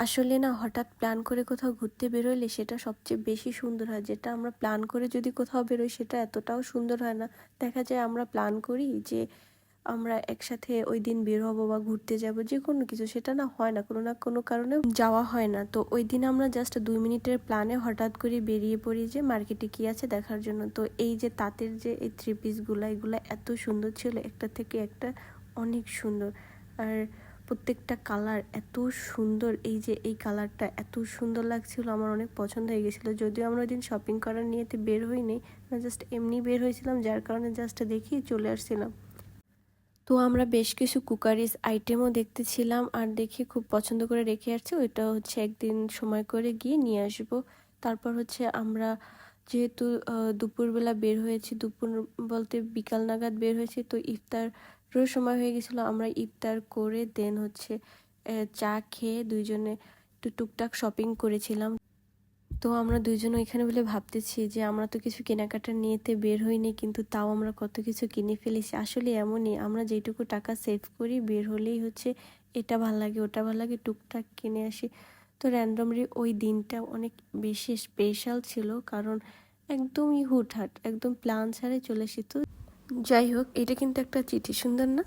আসলে না হঠাৎ প্ল্যান করে কোথাও ঘুরতে বেরোলে সেটা সবচেয়ে বেশি সুন্দর হয়। যেটা আমরা প্ল্যান করে যদি কোথাও বেরোই সেটা এতটাও সুন্দর হয় না। দেখা যায় আমরা প্ল্যান করি যে আমরা একসাথে ওই দিন বের হবো বা ঘুরতে যাব, যে কোনো কিছু, সেটা না কোনো কারণে যাওয়া হয় না। তো ওই দিন আমরা জাস্ট 2 মিনিটের প্ল্যানে হঠাৎ করে বেরিয়ে পড়ি যে মার্কেটে কি আছে দেখার জন্য। তো এই যে তাঁতের যে এই 3 পিসগুলো, এগুলো এত সুন্দর ছিল, একটা থেকে একটা অনেক সুন্দর। আর প্রত্যেকটা কালার এত সুন্দর, এই যে এই কালারটা এত সুন্দর লাগছিল, আমার অনেক পছন্দ হয়ে গেছিলো। যদিও আমরা ওই দিন শপিং করার নিয়েতে বের হইনি, জাস্ট এমনি বের হয়েছিলাম, যার কারণে জাস্ট দেখি চলে আসছিলাম। তো আমরা বেশ কিছু কুকারিজ আইটেমও দেখতেছিলাম আর দেখে খুব পছন্দ করে রেখে আসছি। ওইটা হচ্ছে একদিন সময় করে গিয়ে নিয়ে আসব। তারপর হচ্ছে আমরা যেহেতু দুপুরবেলা বের হয়েছি, দুপুর বলতে বিকাল নাগাদ বের হয়েছি, তো ইফতারের সময় হয়ে গেছিলো। আমরা ইফতার করে দেন হচ্ছে চা খেয়ে দুইজনে একটু টুকটাক শপিং করেছিলাম। তো আমরা দুইজন ওইখানে বলে ভাবতেছি যে আমরা তো কিছু কেনাকাটা নিয়েতে বের হইনি, কিন্তু তাও আমরা কত কিছু কিনে ফেলেছি। আসলে এমনই, আমরা যেটুকু টাকা সেভ করি বের হলেই হচ্ছে এটা ভাল লাগে ওটা ভাল লাগে টুকটাক কিনে আসি। তো র্যান্ডমলি ওই দিনটা অনেক বেশি স্পেশাল ছিল, কারণ একদমই হুটহাট, একদম প্ল্যান ছাড়াই চলে এসেছি। তো যাই হোক, এটা কিন্তু একটা চিঠি, সুন্দর না?